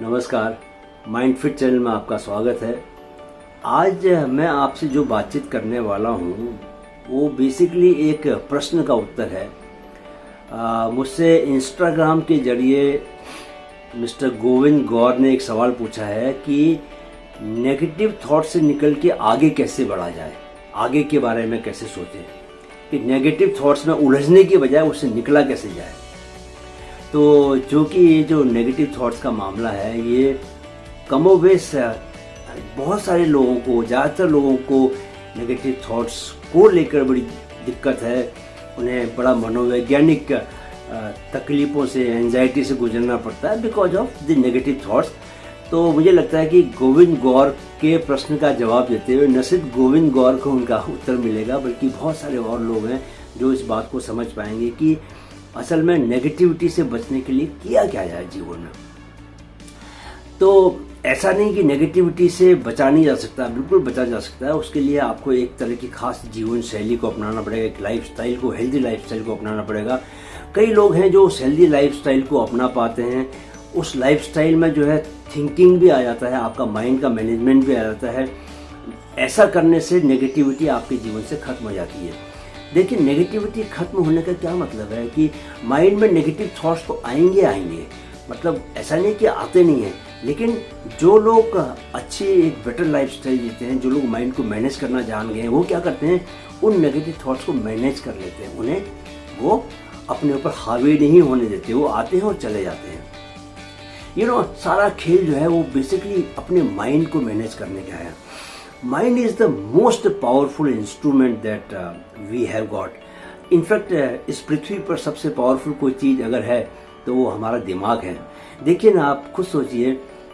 नमस्कार, mind fit channel में आपका स्वागत है। आज मैं आपसे जो बातचीत करने वाला हूँ वो बेसिकली एक प्रश्न का उत्तर है। मुझसे इंस्टाग्राम के जरिए मिस्टर गोविंद गौर ने एक सवाल पूछा है कि नेगेटिव थॉट से निकल के आगे कैसे बढ़ा जाए, आगे के बारे में कैसे सोचें, कि नेगेटिव थॉट्स में उलझने की बजाय उससे निकला कैसे जाए। तो जो कि ये जो नेगेटिव थॉट्स का मामला है ये कमोबेश बहुत सारे लोगों को, ज़्यादातर लोगों को नेगेटिव थॉट्स को लेकर बड़ी दिक्कत है। उन्हें बड़ा मनोवैज्ञानिक तकलीफ़ों से, एंजाइटी से गुजरना पड़ता है because of the negative thoughts. तो मुझे लगता है कि गोविंद गौर के प्रश्न का जवाब देते हुए न सिर्फ गोविंद गौर को उनका उत्तर मिलेगा बल्कि बहुत सारे और लोग हैं जो इस बात को समझ पाएंगे कि असल में नेगेटिविटी से बचने के लिए किया क्या जाए जीवन में। तो ऐसा नहीं कि नेगेटिविटी से बचा नहीं जा सकता, बिल्कुल बचा जा सकता है। उसके लिए आपको एक तरह की खास जीवन शैली को अपनाना पड़ेगा, एक लाइफस्टाइल को, हेल्दी लाइफस्टाइल को अपनाना पड़ेगा। कई लोग हैं जो उस हेल्दी लाइफस्टाइल को अपना पाते हैं। उस लाइफस्टाइल में जो है थिंकिंग भी आ जाता है, आपका माइंड का मैनेजमेंट भी आ जाता है। ऐसा करने से नेगेटिविटी आपके जीवन से खत्म हो जाती है। देखिए, नेगेटिविटी खत्म होने का क्या मतलब है कि माइंड में नेगेटिव थॉट्स तो आएंगे, मतलब ऐसा नहीं कि आते नहीं हैं, लेकिन जो लोग अच्छी एक बेटर लाइफस्टाइल जीते हैं, जो लोग माइंड को मैनेज करना जान गए हैं, वो क्या करते हैं, उन नेगेटिव थॉट्स को मैनेज कर लेते हैं। उन्हें वो अपने ऊपर हावी नहीं होने देते, वो आते हैं और चले जाते हैं। सारा खेल जो है वो बेसिकली अपने माइंड को मैनेज करने का है। Mind is the most powerful instrument that we have got. In fact, इस पृथ्वी पर सबसे पावरफुल कोई चीज़ अगर है तो वो हमारा दिमाग है। देखिए ना, आप खुद सोचिए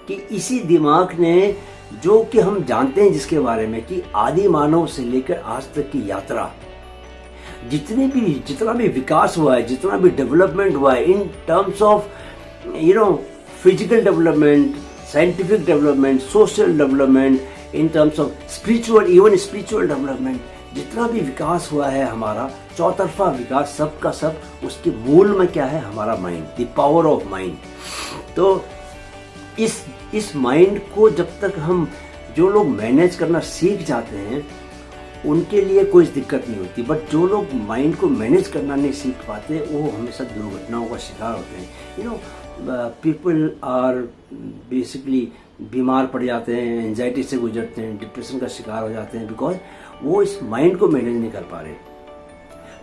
कि इसी दिमाग ने, जो कि हम जानते हैं जिसके बारे में कि आदि मानव से लेकर आज तक की यात्रा, जितना भी विकास हुआ है, जितना भी डेवलपमेंट हुआ है in terms of physical development, scientific development, social development, in terms of spiritual development, जितना भी विकास हुआ है हमारा चौतरफा विकास, सबका सब उसके मूल में क्या है, हमारा mind, the power of mind. तो इस माइंड को जब तक हम, जो लोग मैनेज करना सीख जाते हैं उनके लिए कोई दिक्कत नहीं होती, बट जो लोग माइंड को मैनेज करना नहीं सीख पाते वो हमेशा दुर्घटनाओं का शिकार होते हैं। पीपल आर बेसिकली बीमार पड़ जाते हैं, एंजाइटी से गुजरते हैं, डिप्रेशन का शिकार हो जाते हैं बिकॉज वो इस माइंड को मैनेज नहीं कर पा रहे।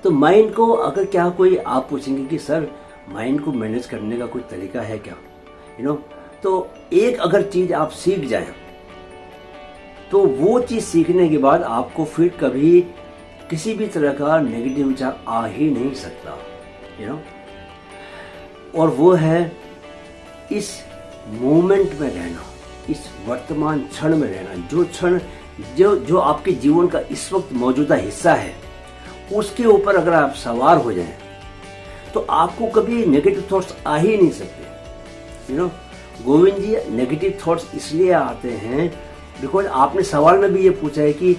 तो माइंड को अगर क्या कोई आप पूछेंगे कि सर माइंड को मैनेज करने का कोई तरीका है क्या, तो एक अगर चीज़ आप सीख जाएं तो वो चीज़ सीखने के बाद आपको फिर कभी किसी भी तरह का नेगेटिव विचार आ ही नहीं सकता। और वो है इस मोमेंट में रहना, इस वर्तमान क्षण में रहना। जो क्षण जो आपके जीवन का इस वक्त मौजूदा हिस्सा है उसके ऊपर अगर आप सवार हो जाएं तो आपको कभी नेगेटिव थॉट्स आ ही नहीं सकते। गोविंद जी, नेगेटिव थॉट्स इसलिए आते हैं बिकॉज आपने सवाल में भी ये पूछा है कि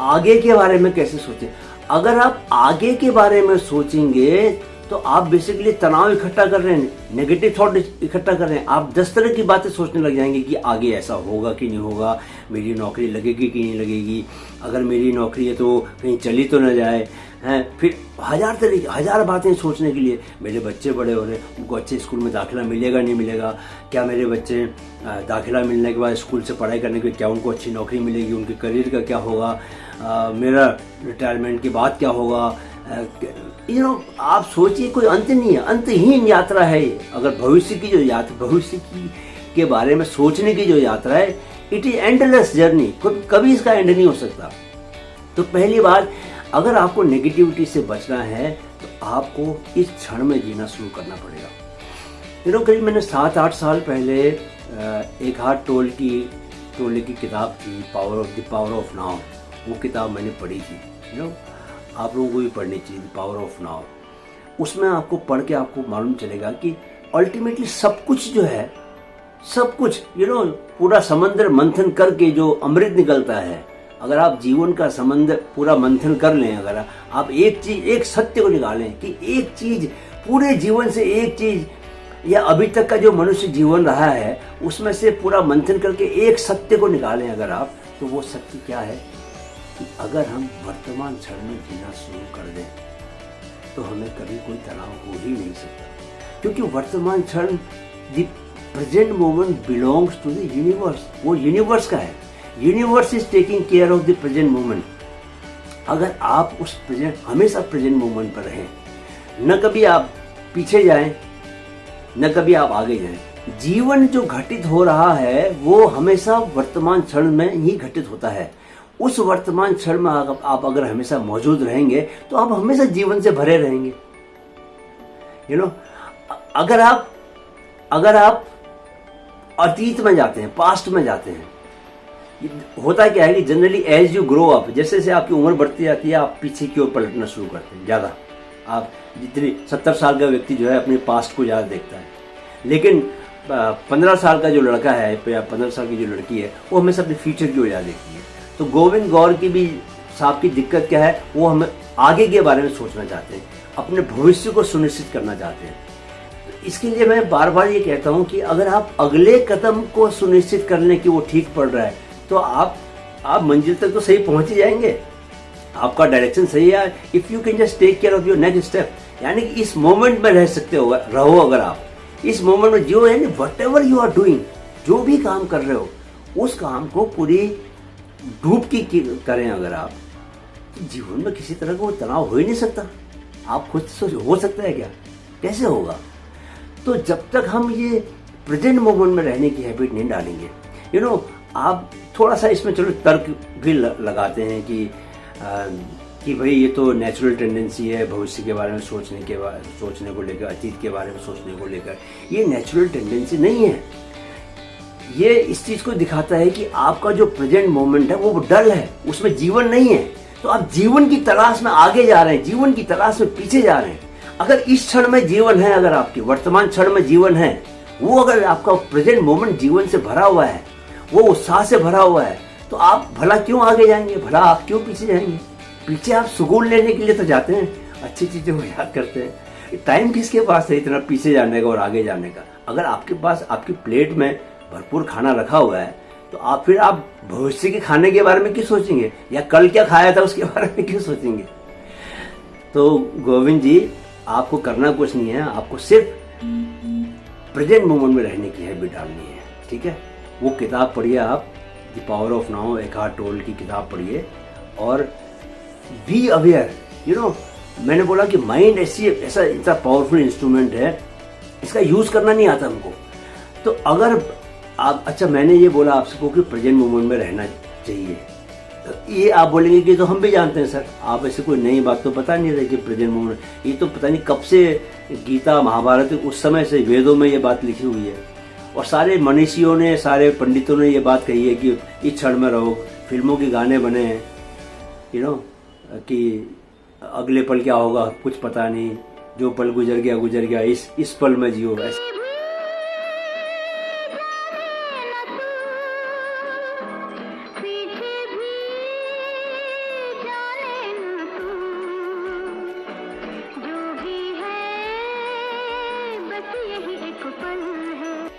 आगे के बारे में कैसे सोचें। अगर आप आगे के बारे में सोचेंगे तो आप बेसिकली तनाव इकट्ठा कर रहे हैं, नेगेटिव थॉट इकट्ठा कर रहे हैं। आप 10 तरह की बातें सोचने लग जाएंगे कि आगे ऐसा होगा कि नहीं होगा, मेरी नौकरी लगेगी कि नहीं लगेगी, अगर मेरी नौकरी है तो कहीं चली तो न जाए, हैं। फिर हजार बातें सोचने के लिए, मेरे बच्चे बड़े हो रहे हैं, उनको अच्छे स्कूल में दाखिला मिलेगा नहीं मिलेगा, क्या मेरे बच्चे दाखिला मिलने के बाद स्कूल से पढ़ाई करने के बाद क्या उनको अच्छी नौकरी मिलेगी, उनके करियर का क्या होगा, मेरा रिटायरमेंट के बाद क्या होगा। आप सोचिए, कोई अंत नहीं है, अंतहीन यात्रा है ये। अगर भविष्य की जो यात्रा, के बारे में सोचने की जो यात्रा है, इट इज एंडलेस जर्नी, कभी इसका एंड नहीं हो सकता। तो पहली बात, अगर आपको नेगेटिविटी से बचना है तो आपको इस क्षण में जीना शुरू करना पड़ेगा। करीब मैंने 7-8 साल पहले एक हाथ टोले की किताब थी, द पावर ऑफ नाउ, वो किताब मैंने पढ़ी थी। आप लोगों को भी पढ़नी चाहिए, द पावर ऑफ नाउ। उसमें आपको पढ़ के आपको मालूम चलेगा कि अल्टीमेटली सब कुछ जो है, सब कुछ पूरा समंदर मंथन करके जो अमृत निकलता है, अगर आप जीवन का समंदर पूरा मंथन कर लें, अगर आप एक सत्य को निकालें कि एक चीज, पूरे जीवन से एक चीज या अभी तक का जो मनुष्य जीवन रहा है उसमें से पूरा मंथन करके एक सत्य को निकालें अगर आप, तो वो सत्य क्या है कि अगर हम वर्तमान क्षण में जीना शुरू कर दें तो हमें कभी कोई तनाव हो ही नहीं सकता, क्योंकि वर्तमान क्षण the present moment belongs to the universe, वो यूनिवर्स का है। Universe is taking care of the present moment. अगर आप उस प्रेजेंट हमेशा प्रेजेंट मोमेंट पर रहें, न कभी आप पीछे जाएं न कभी आप आगे जाएं, जीवन जो घटित हो रहा है वो हमेशा वर्तमान क्षण में ही घटित होता है। उस वर्तमान क्षण में आप अगर हमेशा मौजूद रहेंगे तो आप हमेशा जीवन से भरे रहेंगे। अगर आप अतीत में जाते हैं, पास्ट में जाते हैं, होता क्या है कि generally as you grow up, जैसे जैसे आपकी उम्र बढ़ती जाती है आप पीछे की ओर पलटना शुरू करते हैं ज़्यादा। आप जितनी 70 साल का व्यक्ति जो है अपने पास्ट को ज़्यादा देखता है, लेकिन 15 साल का जो लड़का है या 15 साल की जो लड़की है वो हमेशा अपने फ्यूचर की ओर ज़्यादा देखती है। तो गोविंद गौर की भी साहब की दिक्कत क्या है, वो हमें आगे के बारे में सोचना चाहते हैं, अपने भविष्य को सुनिश्चित करना चाहते हैं। तो इसके लिए मैं बार बार ये कहता हूँ कि अगर आप अगले कदम को सुनिश्चित कर लें कि वो ठीक पड़ रहा है तो आप मंजिल तक तो सही पहुँच ही जाएंगे, आपका डायरेक्शन सही है। If you can just take care of your next step, यानी कि इस मोमेंट में रह सकते हो, रहो अगर आप इस मोमेंट में जो है whatever you are doing, जो भी काम कर रहे हो उस काम को पूरी डूब की करें अगर आप, तो जीवन में किसी तरह का तनाव हो ही नहीं सकता। आप खुद सोच, हो सकता है क्या, कैसे होगा? तो जब तक हम ये प्रेजेंट मोमेंट में रहने की हैबिट नहीं डालेंगे, आप थोड़ा सा इसमें चलो तर्क भी लगाते हैं कि भाई ये तो नेचुरल टेंडेंसी है भविष्य के बारे में सोचने को लेकर, अतीत के बारे में सोचने को लेकर। ये नेचुरल टेंडेंसी नहीं है, ये इस चीज़ को दिखाता है कि आपका जो प्रेजेंट मोमेंट है वो डल है, उसमें जीवन नहीं है। तो आप जीवन की तलाश में आगे जा रहे हैं, जीवन की तलाश में पीछे जा रहे हैं। अगर इस क्षण में जीवन है, अगर आपके वर्तमान क्षण में जीवन है, वो अगर आपका प्रेजेंट मोमेंट जीवन से भरा हुआ है, वो उत्साह से भरा हुआ है, तो आप भला क्यों आगे जाएंगे, भला आप क्यों पीछे जाएंगे? पीछे आप सुकून लेने के लिए तो जाते हैं, अच्छी चीज़ों को याद करते हैं। टाइम किसके पास है इतना पीछे जाने का और आगे जाने का? अगर आपके पास आपकी प्लेट में भरपूर खाना रखा हुआ है तो आप भविष्य के खाने के बारे में क्यों सोचेंगे, या कल क्या खाया था उसके बारे में क्यों सोचेंगे? तो गोविंद जी, आपको करना कुछ नहीं है, आपको सिर्फ प्रेजेंट मोमेंट में रहने की हैबिट डालनी है, ठीक है? वो किताब पढ़िए आप, the power of now, Eckhart toll की किताब पढ़िए और बी अवेयर। मैंने बोला कि माइंड ऐसा इतना पावरफुल इंस्ट्रूमेंट है, इसका यूज़ करना नहीं आता हमको। तो अगर आप, अच्छा मैंने ये बोला आपसे कि प्रेजेंट मोमेंट में रहना चाहिए, तो ये आप बोलेंगे कि तो हम भी जानते हैं सर, आप ऐसे कोई नई बात तो पता नहीं रही कि प्रेजेंट मोमेंट, ये तो पता नहीं कब से गीता महाभारत उस समय से वेदों में ये बात लिखी हुई है और सारे मनीषियों ने, सारे पंडितों ने ये बात कही है कि इस क्षण में रहो। फिल्मों के गाने बने हैं, कि अगले पल क्या होगा कुछ पता नहीं, जो पल गुजर गया, इस पल में जियो। ऐसे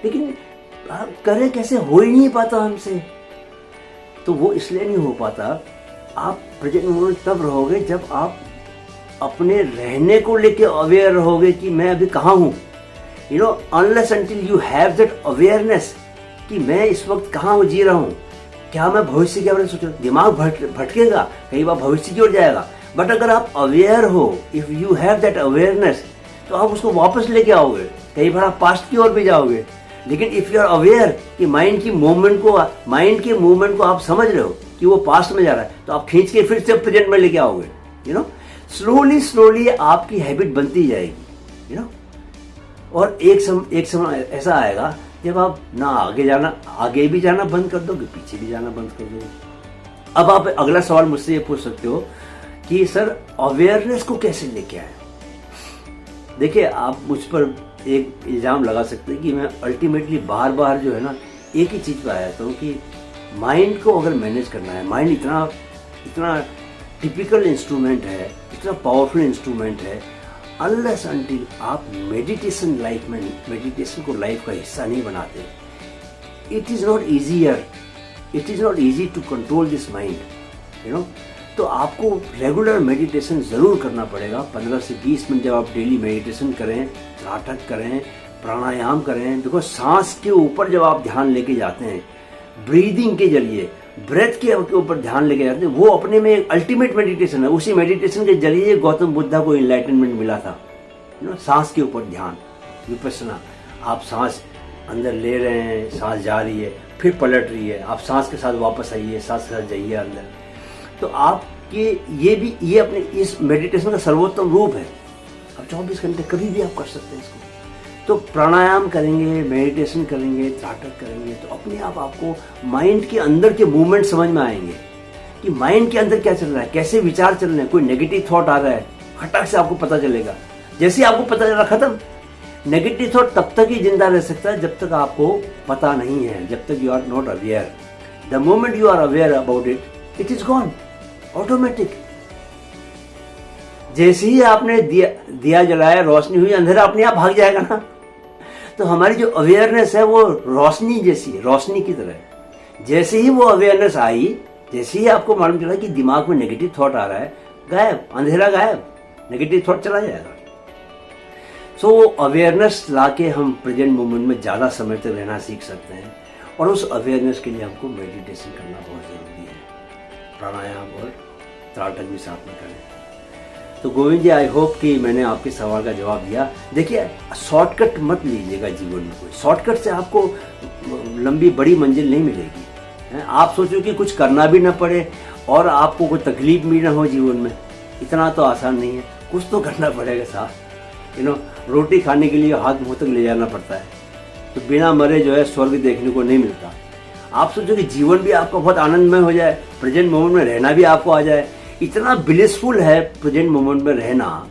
लेकिन करें कैसे, हो ही नहीं पाता हमसे। तो वो इसलिए नहीं हो पाता, आप प्रेजेंट मोमेंट तब रहोगे जब आप अपने रहने को लेके अवेयर रहोगे कि मैं अभी कहाँ हूँ। Unless until you have that awareness कि मैं इस वक्त कहाँ जी रहा हूँ, क्या मैं भविष्य के बारे में सोच रहा हूँ, दिमाग भटकेगा, कई बार भविष्य की ओर जाएगा। बट अगर आप अवेयर हो, if you have that awareness, तो आप उसको वापस लेके आओगे। कई बार आप पास्ट की ओर भी जाओगे, लेकिन इफ यू आर अवेयर कि माइंड के मूवमेंट को आप समझ रहे हो कि वो पास्ट में जा रहा है, तो आप खींच के फिर से प्रेजेंट में लेके आओगे। स्लोली आपकी हैबिट बनती जाएगी। और एक समय ऐसा आएगा जब आप ना आगे भी जाना बंद कर दोगे, पीछे भी जाना बंद कर दोगे। अब आप अगला सवाल मुझसे ये पूछ सकते हो कि सर अवेयरनेस को कैसे लेके आए? देखिए, आप मुझ पर एक इल्ज़ाम लगा सकते हैं कि मैं अल्टीमेटली बार जो है ना एक ही चीज़ पर आ जाता हूँ कि माइंड को अगर मैनेज करना है, माइंड इतना टिपिकल इंस्ट्रूमेंट है, इतना पावरफुल इंस्ट्रूमेंट है, अनलेस अनटिल आप मेडिटेशन को लाइफ का हिस्सा नहीं बनाते, it is not easy to control this mind, you know. तो आपको रेगुलर मेडिटेशन ज़रूर करना पड़ेगा। 15 से 20 मिनट जब आप डेली मेडिटेशन करें, त्राटक करें, प्राणायाम करें, बिकॉज सांस के ऊपर जब आप ध्यान लेके जाते हैं, ब्रीदिंग के जरिए, ब्रेथ के ऊपर ध्यान लेके जाते हैं, वो अपने में एक अल्टीमेट मेडिटेशन है। उसी मेडिटेशन के जरिए गौतम बुद्धा को इनलाइटनमेंट मिला था, यू नो। सांस के ऊपर ध्यान, विपश्यना। आप सांस अंदर ले रहे हैं, सांस जा रही है, फिर पलट रही है, आप सांस के साथ वापस आइए, सांस के साथ जाइए अंदर। तो आपके ये अपने इस मेडिटेशन का सर्वोत्तम रूप है। आप 24 घंटे कभी भी आप कर सकते हैं इसको। तो प्राणायाम करेंगे, मेडिटेशन करेंगे, त्राटक करेंगे, तो अपने आप आपको माइंड के अंदर के मूवमेंट समझ में आएंगे कि माइंड के अंदर क्या चल रहा है, कैसे विचार चल रहे हैं। कोई नेगेटिव थॉट आ रहा है, खटक से आपको पता चलेगा। जैसे ही आपको पता चला, खत्म। नेगेटिव थॉट तब तक ही जिंदा रह सकता है जब तक आपको पता नहीं है, जब तक you are not aware. The moment you are aware about it, it is gone automatic. जैसे ही आपने दिया जलाया, रोशनी हुई, अंधेरा अपने आप भाग जाएगा ना। तो हमारी जो अवेयरनेस है वो रोशनी जैसी है, रोशनी की तरह। जैसे ही वो अवेयरनेस आई, जैसे ही आपको मालूम चला कि दिमाग में नेगेटिव थॉट आ रहा है, गायब, अंधेरा गायब, नेगेटिव थॉट चला जाएगा। सो अवेयरनेस लाके हम प्रेजेंट मोमेंट में ज़्यादा समय तक रहना सीख सकते हैं। और उस अवेयरनेस के लिए हमको मेडिटेशन करना बहुत ज़रूरी है। प्राणायाम और त्राटक भी साथ में करें। तो गोविंद जी, आई होप कि मैंने आपके सवाल का जवाब दिया। देखिए, शॉर्टकट मत लीजिएगा जीवन में। कोई शॉर्टकट से आपको लंबी बड़ी मंजिल नहीं मिलेगी। आप सोचो कि कुछ करना भी ना पड़े और आपको कोई तकलीफ भी ना हो जीवन में, इतना तो आसान नहीं है। कुछ तो करना पड़ेगा साथ, यू नो। रोटी खाने के लिए हाथ मुंह तक ले जाना पड़ता है। तो बिना मरे जो है स्वर्ग देखने को नहीं मिलता। आप सोचो कि जीवन भी आपका बहुत आनंदमय हो जाए, प्रेजेंट मोमेंट में रहना भी आपको आ जाए। इतना ब्लिसफुल है प्रेजेंट मोमेंट में रहना,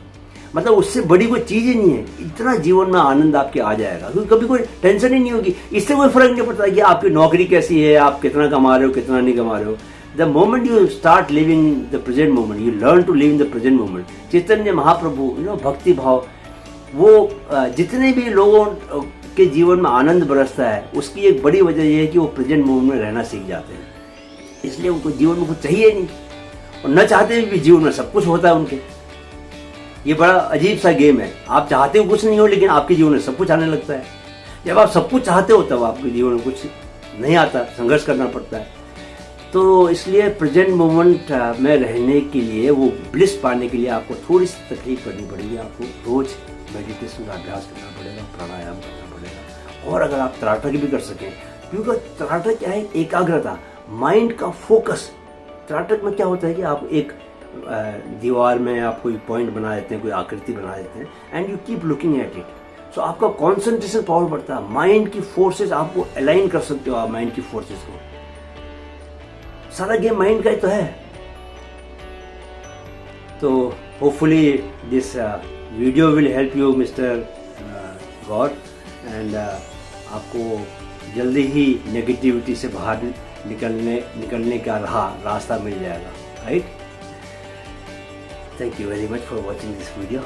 मतलब उससे बड़ी कोई चीज़ ही नहीं है। इतना जीवन में आनंद आपके आ जाएगा, क्योंकि कभी कोई टेंशन ही नहीं होगी। इससे कोई फर्क नहीं पड़ता कि आपकी नौकरी कैसी है, आप कितना कमा रहे हो, कितना नहीं कमा रहे हो। The moment you start living the present moment, you learn to live in the present moment. Chaitanya Mahaprabhu, you know, भक्ति भाव, वो जितने भी लोगों के जीवन में आनंद बरसता है, उसकी एक बड़ी वजह यह है कि वो प्रेजेंट मोमेंट में रहना सीख जाते हैं। इसलिए उनको जीवन में कुछ चाहिए नहीं, और न चाहते भी जीवन में सब कुछ होता है उनके। ये बड़ा अजीब सा गेम है। आप चाहते हो कुछ नहीं हो, लेकिन आपके जीवन में सब कुछ आने लगता है। जब आप सब कुछ चाहते हो तब आपके जीवन में कुछ नहीं आता, संघर्ष करना पड़ता है। तो इसलिए प्रेजेंट मोमेंट में रहने के लिए, वो ब्लिस पाने के लिए आपको थोड़ी सी तकलीफ करनी पड़ेगी। आपको रोज मेडिटेशन का अभ्यास करना पड़ेगा, प्राणायाम करना पड़ेगा। और अगर आप त्राटक भी कर सकें, क्योंकि त्राटक क्या है, एकाग्रता, माइंड का फोकस। त्राटक में क्या होता है कि आप एक दीवार में आप कोई पॉइंट बना देते हैं, कोई आकृति बना देते हैं, and you keep looking at it. So आपका कॉन्सेंट्रेशन पावर बढ़ता है, माइंड की फोर्सेस आपको अलाइन कर सकते हो। आप माइंड की फोर्सेस को, सारा गेम माइंड का ही तो है। तो hopefully this video will help you mister Gaur, and आपको जल्दी ही नेगेटिविटी से बाहर निकलने का रास्ता मिल जाएगा, right? Thank you very much for watching this video.